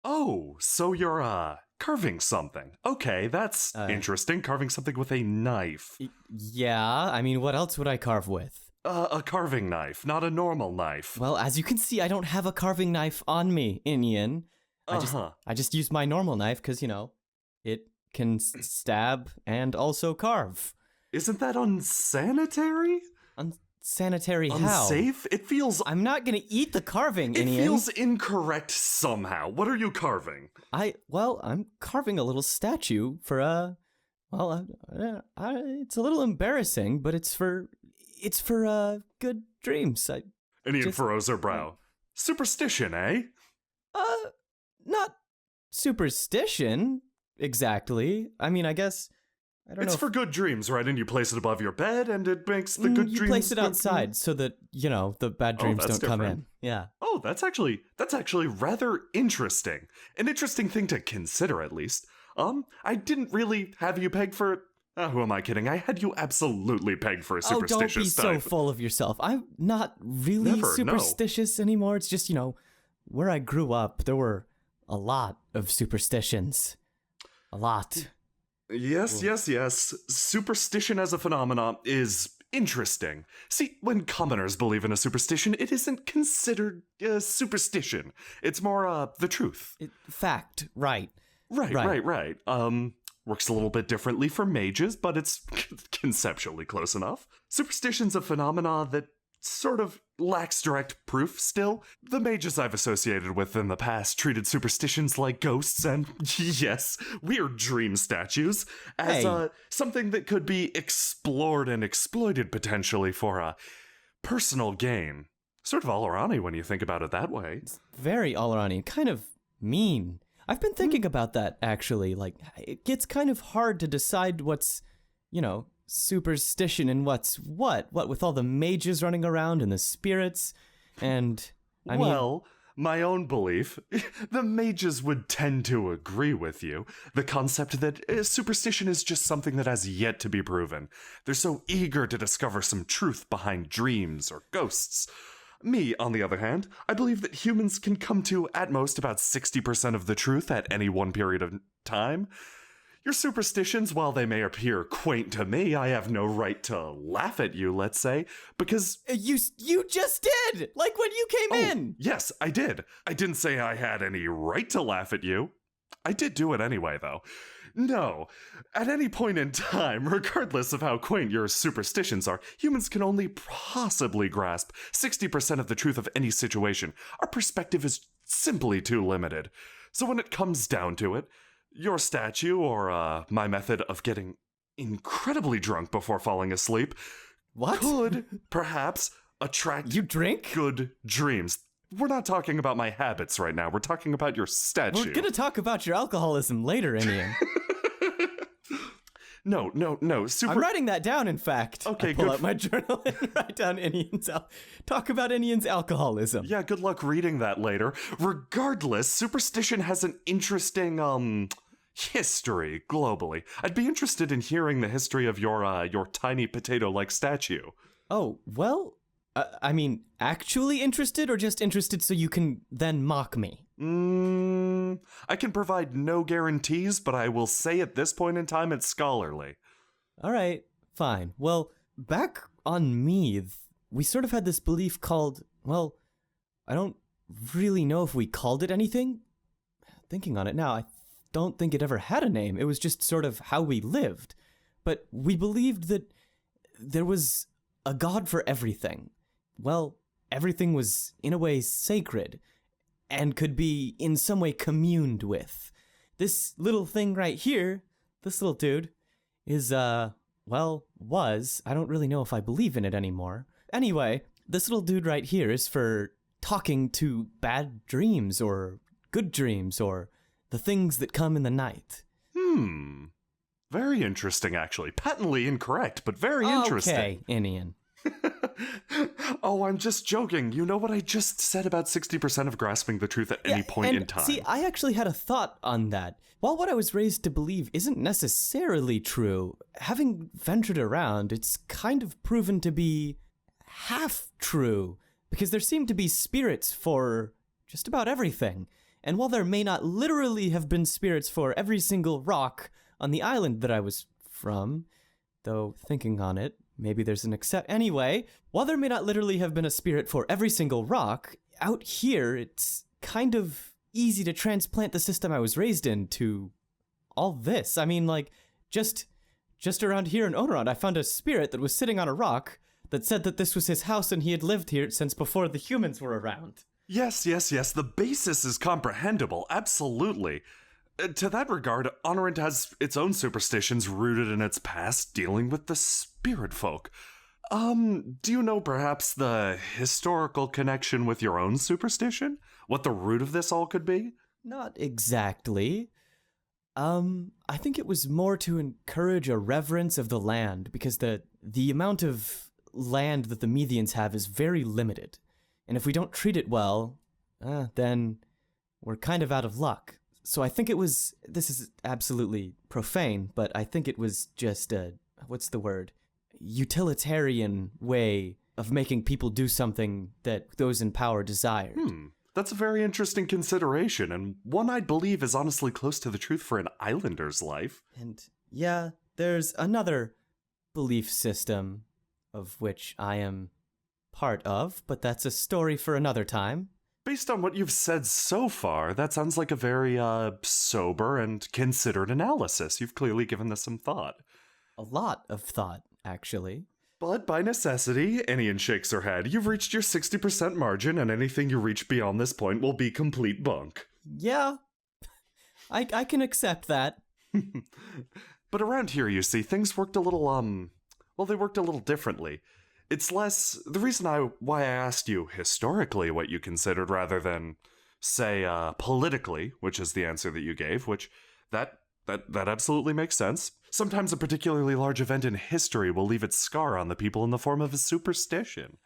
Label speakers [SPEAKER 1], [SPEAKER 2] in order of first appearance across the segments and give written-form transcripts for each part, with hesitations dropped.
[SPEAKER 1] Oh, so you're, carving something. Okay, that's interesting. Carving something with a knife.
[SPEAKER 2] Yeah, I mean, what else would I carve with?
[SPEAKER 1] A carving knife, not a normal knife.
[SPEAKER 2] Well, as you can see, I don't have a carving knife on me, Inien. I just use my normal knife because, it can stab and also carve.
[SPEAKER 1] Isn't that unsanitary?
[SPEAKER 2] Unsanitary how?
[SPEAKER 1] Unsafe? It feels...
[SPEAKER 2] I'm not gonna eat the carving, Inien.
[SPEAKER 1] It feels incorrect somehow. What are you carving?
[SPEAKER 2] I'm carving a little statue for, it's a little embarrassing, but it's for good dreams.
[SPEAKER 1] Inien furrows her brow. Superstition, eh?
[SPEAKER 2] Not superstition, exactly. I mean, I guess, I don't know.
[SPEAKER 1] It's for good dreams, right? And you place it above your bed, and it makes the good dreams...
[SPEAKER 2] You place it outside so that, the bad dreams don't come in. Yeah.
[SPEAKER 1] Oh, that's actually rather interesting. An interesting thing to consider, at least. I didn't really have you pegged for... who am I kidding? I had you absolutely pegged for a superstitious type.
[SPEAKER 2] Don't be so full of yourself. I'm not really superstitious anymore. It's just, where I grew up, there were a lot of superstitions. A lot.
[SPEAKER 1] Yes. Superstition as a phenomenon is interesting. See, when commoners believe in a superstition, it isn't considered a superstition. It's more, the truth.
[SPEAKER 2] Fact, right.
[SPEAKER 1] Right. Works a little bit differently for mages, but it's conceptually close enough. Superstition's a phenomena that sort of lacks direct proof still. The mages I've associated with in the past treated superstitions like ghosts and, yes, weird dream statues as something that could be explored and exploited potentially for a personal gain. Sort of All-Around-y when you think about it that way.
[SPEAKER 2] It's very All-Around-y, kind of mean. I've been thinking about that, actually. Like, it gets kind of hard to decide what's, superstition and what's what with all the mages running around and the spirits, and
[SPEAKER 1] my own belief, the mages would tend to agree with you. The concept that superstition is just something that has yet to be proven. They're so eager to discover some truth behind dreams or ghosts. Me, on the other hand, I believe that humans can come to, at most, about 60% of the truth at any one period of time. Your superstitions, while they may appear quaint to me, I have no right to laugh at you, let's say, because...
[SPEAKER 2] You just did! Like when you came in!
[SPEAKER 1] Yes, I did. I didn't say I had any right to laugh at you. I did do it anyway, though. No, at any point in time, regardless of how quaint your superstitions are, humans can only possibly grasp 60% of the truth of any situation. Our perspective is simply too limited. So when it comes down to it, your statue or my method of getting incredibly drunk before falling asleep could perhaps attract good dreams. We're not talking about my habits right now. We're talking about your statue.
[SPEAKER 2] We're going to talk about your alcoholism later, Inien.
[SPEAKER 1] No.
[SPEAKER 2] I'm writing that down, in fact.
[SPEAKER 1] Okay,
[SPEAKER 2] pull out my journal and write down talk about Inien's alcoholism.
[SPEAKER 1] Yeah, good luck reading that later. Regardless, superstition has an interesting, history globally. I'd be interested in hearing the history of your tiny potato-like statue.
[SPEAKER 2] Oh, well, I mean, actually interested or just interested so you can then mock me?
[SPEAKER 1] I can provide no guarantees, but I will say at this point in time it's scholarly.
[SPEAKER 2] All right, fine. Well, back on Meath, we sort of had this belief called, I don't really know if we called it anything. Thinking on it now, I don't think it ever had a name. It was just sort of how we lived. But we believed that there was a god for everything. Well, everything was, in a way, sacred and could be in some way communed with. This little thing right here, this little dude, is, was. I don't really know if I believe in it anymore. Anyway, this little dude right here is for talking to bad dreams or good dreams or the things that come in the night.
[SPEAKER 1] Very interesting, actually. Patently incorrect, but very interesting.
[SPEAKER 2] Okay, Inien.
[SPEAKER 1] Oh, I'm just joking. You know what I just said about 60% of grasping the truth at any point in time.
[SPEAKER 2] See, I actually had a thought on that. While what I was raised to believe isn't necessarily true, having ventured around, it's kind of proven to be half true, because there seem to be spirits for just about everything. And while there may not literally have been spirits for every single rock on the island that I was from, though thinking on it, maybe there's an except. Anyway, while there may not literally have been a spirit for every single rock, out here it's kind of easy to transplant the system I was raised in to all this. I mean, like, just around here in Oneron, I found a spirit that was sitting on a rock that said that this was his house and he had lived here since before the humans were around.
[SPEAKER 1] Yes. The basis is comprehensible, absolutely. To that regard, Honorant has its own superstitions rooted in its past dealing with the spirit folk. Do you know perhaps the historical connection with your own superstition? What the root of this all could be?
[SPEAKER 2] Not exactly. I think it was more to encourage a reverence of the land, because the amount of land that the Methians have is very limited. And if we don't treat it well, then we're kind of out of luck. So I think it was, this is absolutely profane, but I think it was just a, what's the word? Utilitarian way of making people do something that those in power desired.
[SPEAKER 1] That's a very interesting consideration, and one I'd believe is honestly close to the truth for an islander's life.
[SPEAKER 2] And yeah, there's another belief system of which I am part of, but that's a story for another time.
[SPEAKER 1] Based on what you've said so far, that sounds like a very, sober and considered analysis. You've clearly given this some thought.
[SPEAKER 2] A lot of thought, actually.
[SPEAKER 1] But by necessity, Inien shakes her head. You've reached your 60% margin, and anything you reach beyond this point will be complete bunk.
[SPEAKER 2] Yeah, I can accept that.
[SPEAKER 1] But around here, you see, things worked a little, they worked a little differently. It's less, the reason why I asked you historically what you considered rather than, say, politically, which is the answer that you gave, which, that absolutely makes sense. Sometimes a particularly large event in history will leave its scar on the people in the form of a superstition.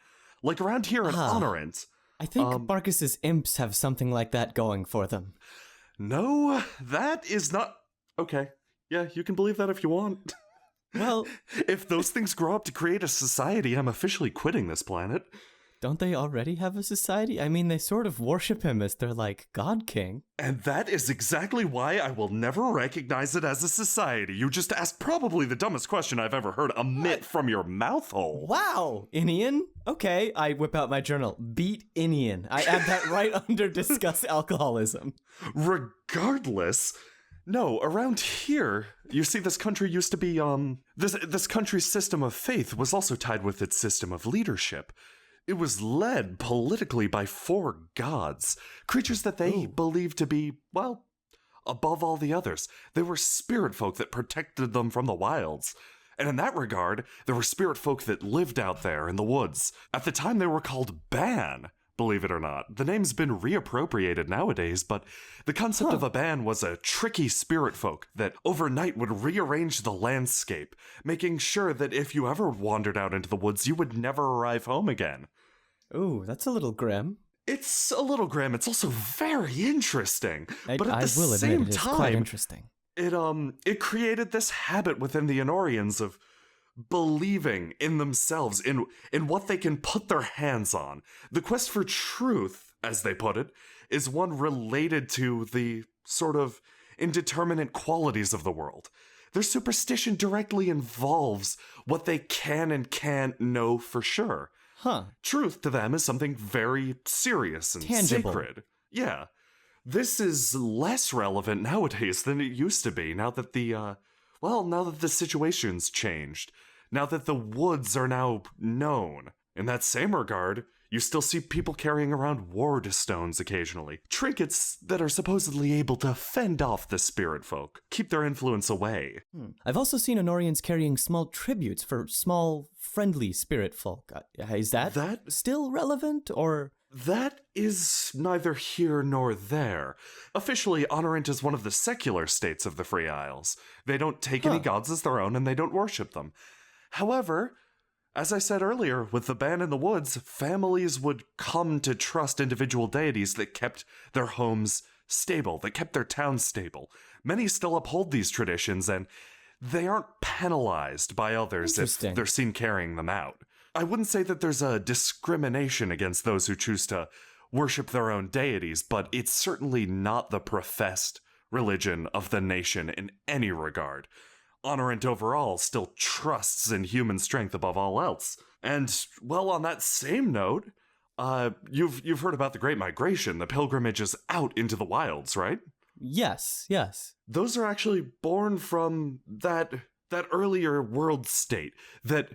[SPEAKER 1] Like around here in Honorant.
[SPEAKER 2] I think Marcus's imps have something like that going for them.
[SPEAKER 1] No, that is not... Okay, yeah, you can believe that if you want.
[SPEAKER 2] Well...
[SPEAKER 1] if those things grow up to create a society, I'm officially quitting this planet.
[SPEAKER 2] Don't they already have a society? I mean, they sort of worship him as their, like, god king.
[SPEAKER 1] And that is exactly why I will never recognize it as a society. You just asked probably the dumbest question I've ever heard emit from your mouth hole.
[SPEAKER 2] Wow, Inien? Okay, I whip out my journal. Beat Inien. I add that right under discuss alcoholism.
[SPEAKER 1] Regardless... No, around here, you see, this country used to be, this country's system of faith was also tied with its system of leadership. It was led politically by 4 gods, creatures that they believed to be, well, above all the others. They were spirit folk that protected them from the wilds. And in that regard, there were spirit folk that lived out there in the woods. At the time, they were called Ban. Believe it or not. The name's been reappropriated nowadays, but the concept of a ban was a tricky spirit folk that overnight would rearrange the landscape, making sure that if you ever wandered out into the woods, you would never arrive home again.
[SPEAKER 2] Ooh, that's a little grim.
[SPEAKER 1] It's a little grim. It's also very interesting. But at the
[SPEAKER 2] will
[SPEAKER 1] same
[SPEAKER 2] admit it is
[SPEAKER 1] time,
[SPEAKER 2] quite interesting.
[SPEAKER 1] It created this habit within the Enorians of believing in themselves, in what they can put their hands on. The quest for truth, as they put it, is one related to the sort of indeterminate qualities of the world. Their superstition directly involves what they can and can't know for sure. Truth to them is something very serious and
[SPEAKER 2] tangible.
[SPEAKER 1] Sacred. Yeah. This is less relevant nowadays than it used to be, now that the situation's changed. Now that the woods are now known. In that same regard, you still see people carrying around ward stones occasionally. Trinkets that are supposedly able to fend off the spirit folk, keep their influence away.
[SPEAKER 2] I've also seen Honorians carrying small tributes for small, friendly spirit folk. Is that still relevant, or...?
[SPEAKER 1] That is neither here nor there. Officially, Honorant is one of the secular states of the Free Isles. They don't take any gods as their own, and they don't worship them. However, as I said earlier, with the ban in the woods, families would come to trust individual deities that kept their homes stable, that kept their towns stable. Many still uphold these traditions, and they aren't penalized by others if they're seen carrying them out. I wouldn't say that there's a discrimination against those who choose to worship their own deities, but it's certainly not the professed religion of the nation in any regard. Honorant overall still trusts in human strength above all else. And, well, on that same note, you've heard about the Great Migration, the pilgrimages out into the wilds, right?
[SPEAKER 2] Yes, yes.
[SPEAKER 1] Those are actually born from that earlier world state, that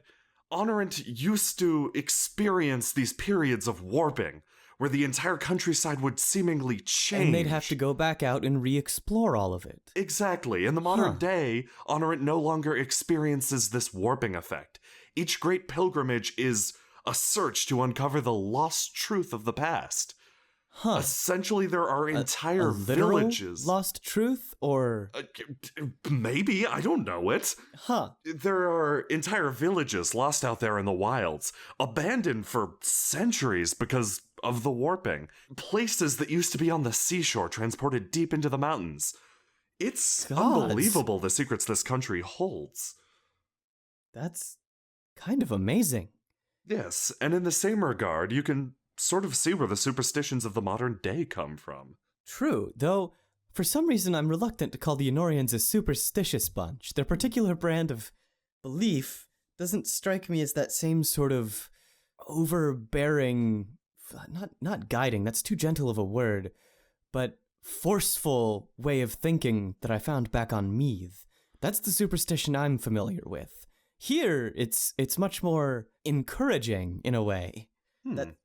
[SPEAKER 1] Honorant used to experience these periods of warping, where the entire countryside would seemingly change.
[SPEAKER 2] And they'd have to go back out and re-explore all of it.
[SPEAKER 1] Exactly. In the modern day, Honorant no longer experiences this warping effect. Each great pilgrimage is a search to uncover the lost truth of the past. Essentially, there are entire
[SPEAKER 2] a literal
[SPEAKER 1] villages.
[SPEAKER 2] Lost truth, or
[SPEAKER 1] Maybe, I don't know it. There are entire villages lost out there in the wilds, abandoned for centuries because of the warping. Places that used to be on the seashore transported deep into the mountains. It's unbelievable the secrets this country holds.
[SPEAKER 2] That's kind of amazing.
[SPEAKER 1] Yes, and in the same regard, you can sort of see where the superstitions of the modern day come from.
[SPEAKER 2] True, though for some reason I'm reluctant to call the Inorians a superstitious bunch. Their particular brand of belief doesn't strike me as that same sort of overbearing, not guiding, that's too gentle of a word, but forceful way of thinking that I found back on Meath. That's the superstition I'm familiar with. Here, it's much more encouraging in a way. That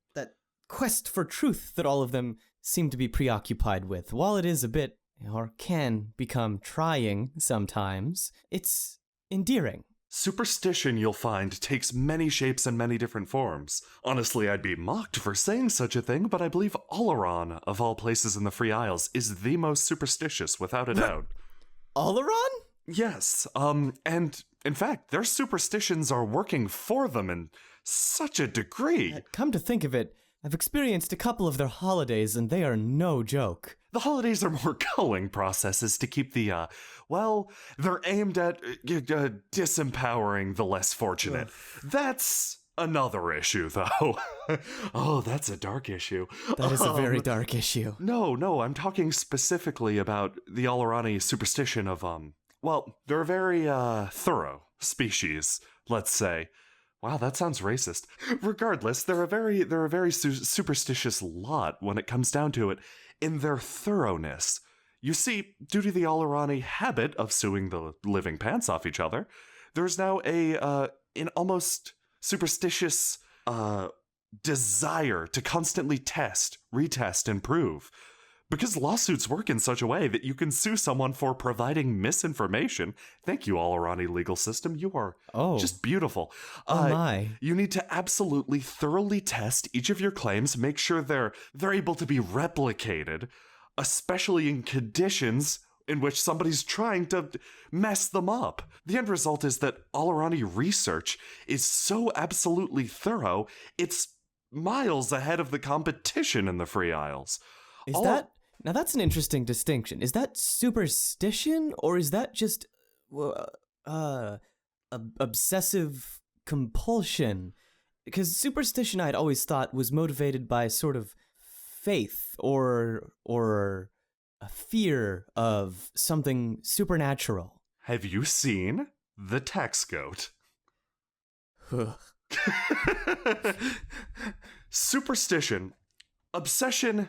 [SPEAKER 2] quest for truth that all of them seem to be preoccupied with, while it is a bit, or can become trying sometimes, it's endearing.
[SPEAKER 1] Superstition, you'll find, takes many shapes and many different forms. Honestly, I'd be mocked for saying such a thing, but I believe Oleron, of all places in the Free Isles, is the most superstitious, without a doubt.
[SPEAKER 2] Oleron?
[SPEAKER 1] Yes, and in fact, their superstitions are working for them in such a degree.
[SPEAKER 2] Come to think of it, I've experienced a couple of their holidays, and they are no joke.
[SPEAKER 1] The holidays are more culling processes to keep the, they're aimed at disempowering the less fortunate. That's another issue, though. Oh, that's a dark issue.
[SPEAKER 2] That is a very dark issue.
[SPEAKER 1] No, I'm talking specifically about the Alarani superstition of, they're a very, thorough species, let's say. Wow, that sounds racist. Regardless, they're a very superstitious lot when it comes down to it, in their thoroughness. You see, due to the Alarani habit of suing the living pants off each other, there's now an almost superstitious desire to constantly test, retest, and prove. Because lawsuits work in such a way that you can sue someone for providing misinformation. Thank you, Alarani legal system. You are just beautiful.
[SPEAKER 2] My.
[SPEAKER 1] You need to absolutely thoroughly test each of your claims, make sure they're able to be replicated, especially in conditions in which somebody's trying to mess them up. The end result is that Alarani research is so absolutely thorough, it's miles ahead of the competition in the Free Isles.
[SPEAKER 2] Now that's an interesting distinction. Is that superstition, or is that just obsessive compulsion? Because superstition I'd always thought was motivated by sort of faith or a fear of something supernatural.
[SPEAKER 1] Have you seen the tax goat? Superstition, obsession,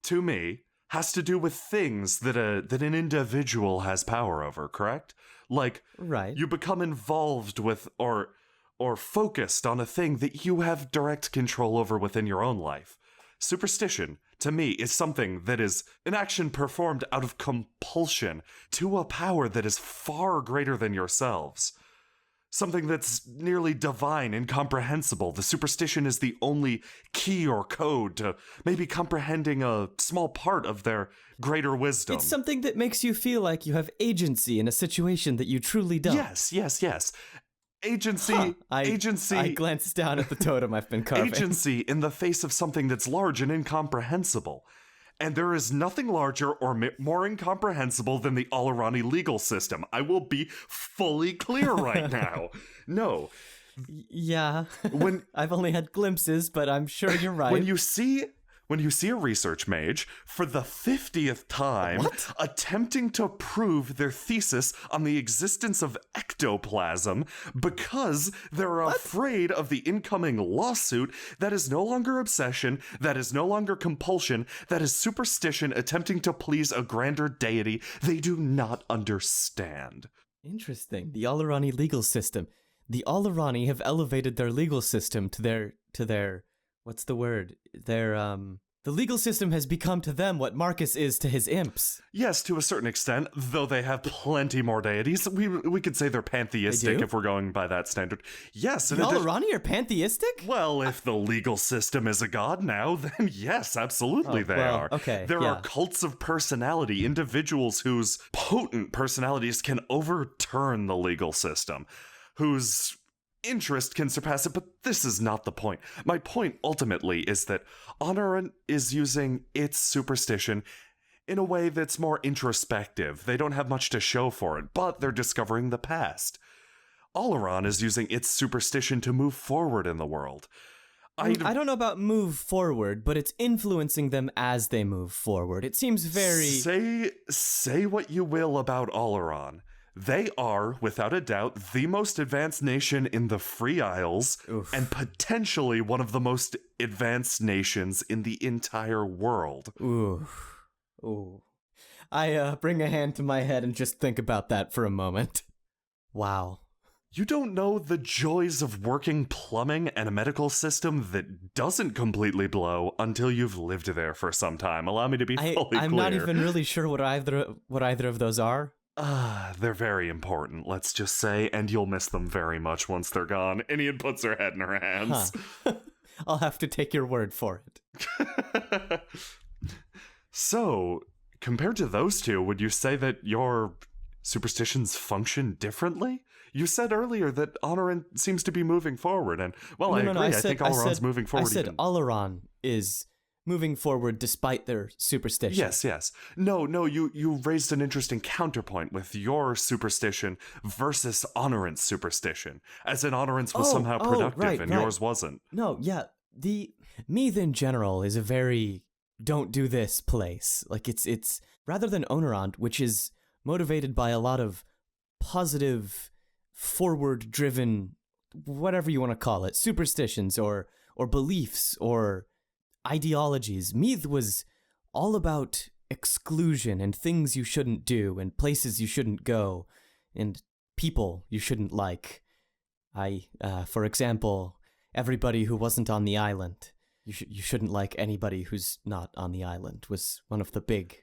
[SPEAKER 1] to me, has to do with things that an individual has power over, correct? Like,
[SPEAKER 2] right.
[SPEAKER 1] You become involved with or focused on a thing that you have direct control over within your own life. Superstition, to me, is something that is an action performed out of compulsion to a power that is far greater than yourselves. Something that's nearly divine, incomprehensible. The superstition is the only key or code to maybe comprehending a small part of their greater wisdom.
[SPEAKER 2] It's something that makes you feel like you have agency in a situation that you truly don't.
[SPEAKER 1] Yes. Agency.
[SPEAKER 2] I glanced down at the totem I've been carving.
[SPEAKER 1] Agency in the face of something that's large and incomprehensible. And there is nothing larger or more incomprehensible than the Alarani legal system. I will be fully clear right now. No.
[SPEAKER 2] Yeah. I've only had glimpses, but I'm sure you're right.
[SPEAKER 1] When you see when you see a research mage for the 50th time attempting to prove their thesis on the existence of ectoplasm because they're afraid of the incoming lawsuit that is no longer obsession, that is no longer compulsion, that is superstition attempting to please a grander deity they do not understand.
[SPEAKER 2] Interesting. The Alarani legal system. The Alarani have elevated their legal system to their what's the word? The legal system has become to them what Marcus is to his imps.
[SPEAKER 1] Yes, to a certain extent, though they have plenty more deities. We could say they're pantheistic if we're going by that standard. Yes.
[SPEAKER 2] The Alarani are pantheistic?
[SPEAKER 1] Well, if the legal system is a god now, then yes, absolutely they are.
[SPEAKER 2] Okay,
[SPEAKER 1] There are cults of personality, individuals whose potent personalities can overturn the legal system, whose interest can surpass it, but this is not the point. My point ultimately is that Honorant is using its superstition in a way that's more introspective. They don't have much to show for it, but they're discovering the past. Alaron is using its superstition to move forward in the world.
[SPEAKER 2] I don't know about move forward, but it's influencing them as they move forward. It seems very...
[SPEAKER 1] Say what you will about Alaron. They are, without a doubt, the most advanced nation in the Free Isles, and potentially one of the most advanced nations in the entire world.
[SPEAKER 2] Ooh. I bring a hand to my head and just think about that for a moment. Wow.
[SPEAKER 1] You don't know the joys of working plumbing and a medical system that doesn't completely blow until you've lived there for some time. Allow me to be fully clear.
[SPEAKER 2] I'm not even really sure what either of those are.
[SPEAKER 1] They're very important, let's just say, and you'll miss them very much once they're gone. Inien puts her head in her hands.
[SPEAKER 2] Huh. I'll have to take your word for
[SPEAKER 1] it. So, compared to those two, would you say that your superstitions function differently? You said earlier that Honorant seems to be moving forward, and, well, I agree. I think Alaron's moving forward.
[SPEAKER 2] I said Alaron is moving forward despite their superstition.
[SPEAKER 1] Yes. No, you raised an interesting counterpoint with your superstition versus Honorant's superstition. As in Honorant's was somehow productive and yours wasn't.
[SPEAKER 2] No, yeah. The Meath in general is a very don't do this place. Like it's rather than Onorant, which is motivated by a lot of positive, forward-driven, whatever you want to call it, superstitions or beliefs or ideologies. Meath was all about exclusion and things you shouldn't do and places you shouldn't go and people you shouldn't like. For example, everybody who wasn't on the island. You shouldn't like anybody who's not on the island was one of the big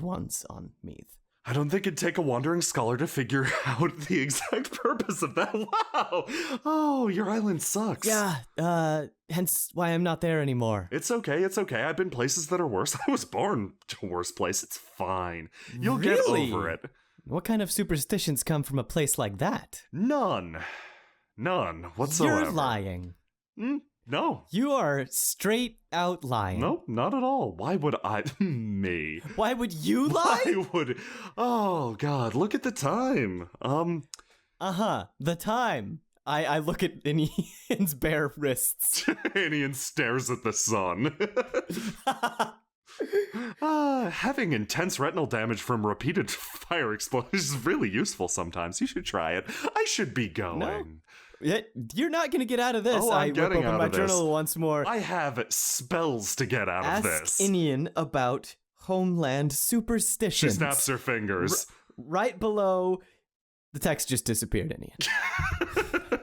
[SPEAKER 2] ones on Meath.
[SPEAKER 1] I don't think it'd take a wandering scholar to figure out the exact purpose of that. Wow! Oh, your island sucks.
[SPEAKER 2] Yeah, hence why I'm not there anymore.
[SPEAKER 1] It's okay. I've been places that are worse. I was born to a worse place. It's fine. You'll get over it.
[SPEAKER 2] What kind of superstitions come from a place like that?
[SPEAKER 1] None whatsoever.
[SPEAKER 2] You're lying.
[SPEAKER 1] No.
[SPEAKER 2] You are straight out lying.
[SPEAKER 1] No, not at all. Why would I? Me.
[SPEAKER 2] Why would you lie?
[SPEAKER 1] Oh, God, look at the time.
[SPEAKER 2] The time. I look at Inien's bare wrists.
[SPEAKER 1] Inien stares at the sun. Having intense retinal damage from repeated fire explosions is really useful sometimes. You should try it. I should be going.
[SPEAKER 2] No. You're not going to get out of this.
[SPEAKER 1] Oh, I'm getting out of this.
[SPEAKER 2] I whip open my journal once more.
[SPEAKER 1] I have spells to get out of this.
[SPEAKER 2] Ask Inien about homeland superstitions.
[SPEAKER 1] She snaps her fingers.
[SPEAKER 2] Right below, the text just disappeared, Inien.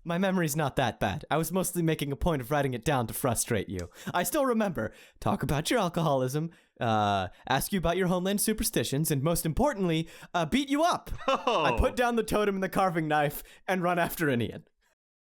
[SPEAKER 2] My memory's not that bad. I was mostly making a point of writing it down to frustrate you. I still remember. Talk about your alcoholism, ask you about your homeland superstitions, and most importantly, beat you up. Oh. I put down the totem and the carving knife and run after Inien.